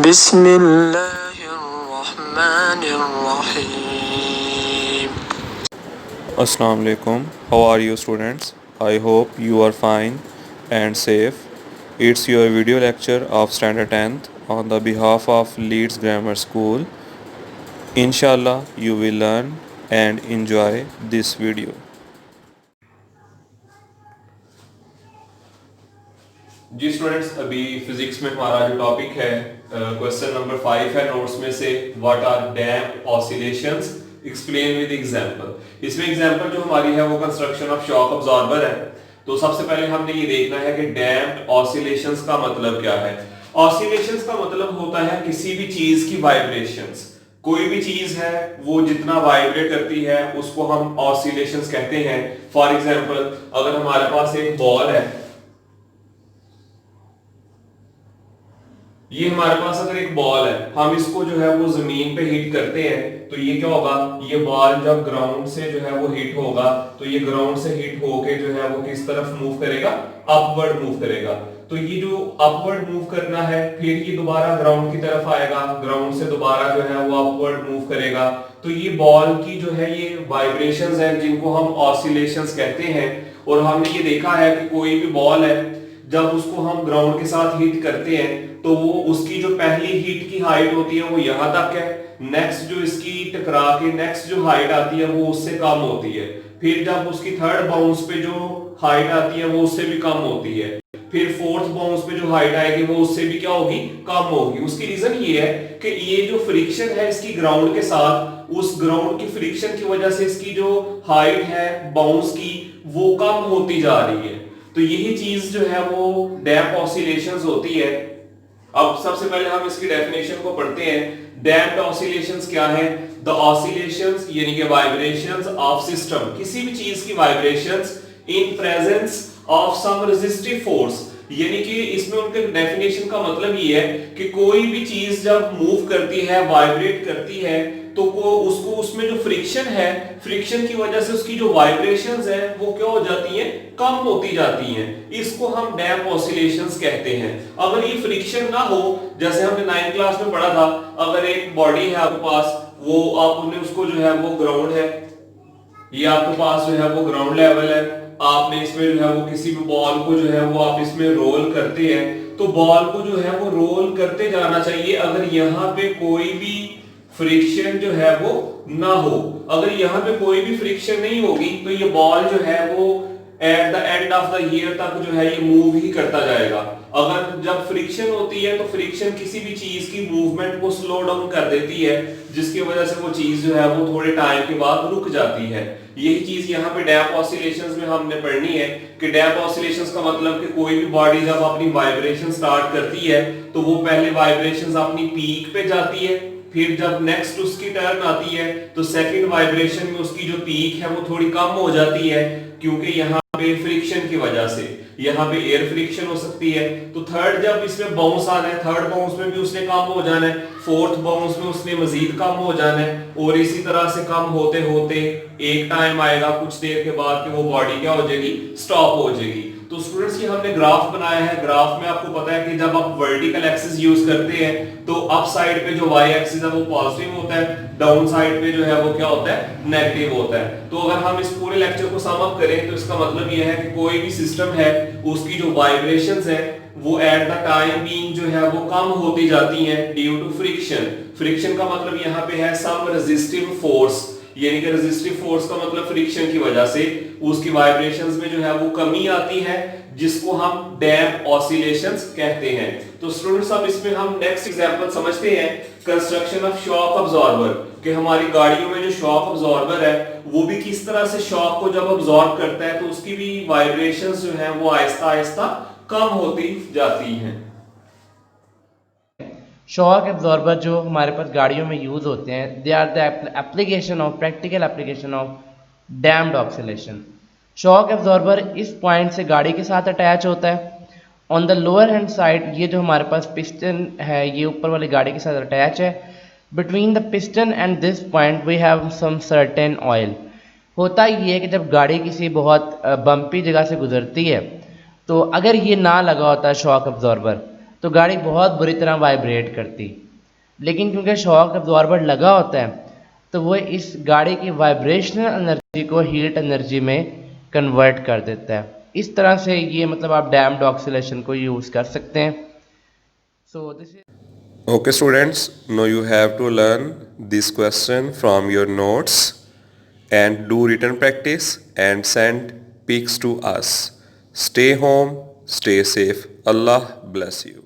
बिस्मिल्लाहिर्रहमानिर्रहीम। Assalamu alaikum. How are you students? I hope you are fine and safe. It's your video lecture of standard 10th on the behalf of Leeds Grammar School. Inshallah you will learn and enjoy this video. जी students, अभी physics में हमारा जो topic है question number 5 है notes में से, what are damp oscillations, explain with example. इसमें एग्जांपल जो हमारी है वो कंस्ट्रक्शन ऑफ शॉक अब्जॉर्बर है। तो सबसे पहले हमने ये देखना है कि डैम्प ऑसिलेशंस का मतलब क्या है। ऑसिलेशंस का मतलब होता है किसी भी चीज की वाइब्रेशंस। कोई भी चीज है वो जितना वाइब्रेट करती है उसको हम ऑसिलेशंस कहते हैं। फॉर एग्जांपल, अगर हमारे पास एक बॉल है, ये हमारे पास अगर एक बॉल है, हम इसको जो है वो जमीन पे हिट करते हैं तो ये क्या होगा, ये बॉल जब ग्राउंड से जो है वो हिट होगा तो ये ग्राउंड से हिट होके जो है वो किस तरफ मूव करेगा, अपवर्ड मूव करेगा। तो ये जो अपवर्ड मूव करना है, फिर ये दोबारा ग्राउंड की तरफ आएगा, ग्राउंड से दोबारा जो है वो अपवर्ड मूव करेगा। तो ये बॉल की जो है ये वाइब्रेशंस हैं जिनको हम ऑसिलेशंस कहते हैं। और हमने ये देखा है कि कोई भी बॉल है जब उसको हम ग्राउंड के साथ हिट करते हैं तो वो उसकी जो पहली हिट की हाइट होती है वो यहां तक है, नेक्स्ट जो इसकी टकरा के नेक्स्ट जो हाइट आती है वो उससे कम होती है, फिर जब उसकी थर्ड बाउंस पे जो हाइट आती है वो उससे भी कम होती है, फिर फोर्थ बाउंस पे जो हाइट आएगी वो उससे भी क्या होगी, कम होगी। उसकी रीजन ये है कि ये जो फ्रिक्शन है इसकी ग्राउंड के साथ, उस ग्राउंड की फ्रिक्शन की वजह से इसकी जो हाइट है बाउंस की वो कम होती जा रही है। तो यही चीज जो है वो डैम्प ऑसिलेशंस होती है। अब सबसे पहले हम इसकी डेफिनेशन को पढ़ते हैं। डैम्प्ड ऑसिलेशंस क्या है? द ऑसिलेशंस यानी कि वाइब्रेशंस ऑफ सिस्टम, किसी भी चीज की vibrations in presence of some resistive force, यानी कि इसमें उनके डेफिनेशन का मतलब ये है कि कोई भी चीज जब मूव करती है, वाइब्रेट करती है, तो उसको उसमें जो फ्रिक्शन है, फ्रिक्शन की वजह से उसकी जो वाइब्रेशंस है वो क्या हो जाती हैं, कम होती जाती हैं। इसको हम डैम्प ऑसिलेशंस कहते हैं। अगर ये फ्रिक्शन ना हो, जैसे हमने 9th क्लास में पढ़ा था, अगर एक बॉडी है आपके पास, वो आपने उसको जो है वो ग्राउंड है, ये आपके पास जो है वो ग्राउंड लेवल है, आपने इसमें जो है वो किसी भी बॉल को जो है वो आप इसमें रोल करते हैं, तो बॉल को जो है वो रोल करते जाना चाहिए। अगर यहाँ पे कोई भी फ्रिक्शन जो है वो ना हो, अगर यहाँ पे कोई भी फ्रिक्शन नहीं होगी तो ये बॉल जो है वो at the end of the year तक जो है ये मूव ही करता जाएगा। अगर जब फ्रिक्शन होती है तो फ्रिक्शन किसी भी चीज की मूवमेंट को स्लो डाउन कर देती है, जिसकी वजह से वो चीज जो है वो थोड़े टाइम के बाद रुक जाती है। यही चीज यहाँ पे डैम्प ऑसिलेशंस में हमने पढ़नी है कि डैम्प ऑसिलेशंस का मतलब कि कोई भी बॉडी जब अपनी वाइब्रेशन स्टार्ट करती है तो वो पहले वाइब्रेशंस अपनी पीक पे जाती है, फिर जब नेक्स्ट उसकी टर्न आती है तो सेकंड वाइब्रेशन में उसकी जो पीक है वो थोड़ी कम हो जाती है, क्योंकि यहाँ पे फ्रिक्शन की वजह से यहाँ पे एयर फ्रिक्शन हो सकती है। तो थर्ड जब इसमें बाउंस आना है, थर्ड बाउंस में भी उसने कम हो जाना है, फोर्थ बाउंस में उसने मजीद कम हो जाना है, और इसी तरह से कम होते होते एक टाइम आएगा कुछ देर के बाद कि वो बॉडी क्या हो जाएगी, स्टॉप हो जाएगी। तो स्टूडेंट्स ये हमने ग्राफ बनाया है। ग्राफ में आपको पता है कि जब आप वर्टिकल एक्सिस यूज करते हैं तो अप साइड पे जो वाई एक्सिस है वो पॉजिटिव होता है, डाउन साइड पे जो है वो क्या होता है, नेगेटिव होता है। तो अगर हम इस पूरे लेक्चर को सम अप करें तो इसका मतलब ये है कि कोई भी सिस्टम है उसकी जो वाइब्रेशंस है वो एट द टाइम बीइंग जो है वो कम होती जाती हैं ड्यू टू फ्रिक्शन। फ्रिक्शन का मतलब यहाँ पे है सम रेजिस्टिव फोर्स, यानी कि रेजिस्टिव फोर्स का मतलब फ्रिक्शन की वजह से उसकी वाइब्रेशंस में जो है वो कमी आती है, जिसको हम डैम्प ऑसिलेशंस कहते हैं। तो स्टूडेंट्स अब इसमें हम नेक्स्ट एग्जांपल समझते हैं, कंस्ट्रक्शन ऑफ शॉक अब्जॉर्बर, कि हमारी गाड़ियों में जो शॉक अब्जॉर्बर है वो भी किस तरह से शॉक को जब अब्जॉर्ब करता है तो उसकी भी वाइब्रेशंस जो है वो आहिस्ता आहिस्ता कम होती जाती हैं। शॉक एब्जॉर्बर जो हमारे पास गाड़ियों में यूज़ होते हैं, they are the application of practical application of damped oscillation. Shock absorber इस पॉइंट से गाड़ी के साथ अटैच होता है। On the lower hand side ये जो हमारे पास पिस्टन है ये ऊपर वाली गाड़ी के साथ अटैच है। Between the piston and this point we have some certain oil. होता ये है कि जब गाड़ी किसी बहुत बम्पी जगह से गुजरती है तो अगर ये ना लगा होता है शॉक एब्जॉर्बर तो गाड़ी बहुत बुरी तरह वाइब्रेट करती। लेकिन क्योंकि शॉक एब्जॉर्बर लगा होता है तो वो इस गाड़ी की वाइब्रेशनल एनर्जी को हीट एनर्जी में कन्वर्ट कर देता है। इस तरह से ये मतलब आप डैम्प्ड ऑक्सीलेशन को यूज़ कर सकते हैं। So this is Okay students, now you have to learn this question from your notes and do written practice and send pics to us. Stay home, stay safe. Allah bless you.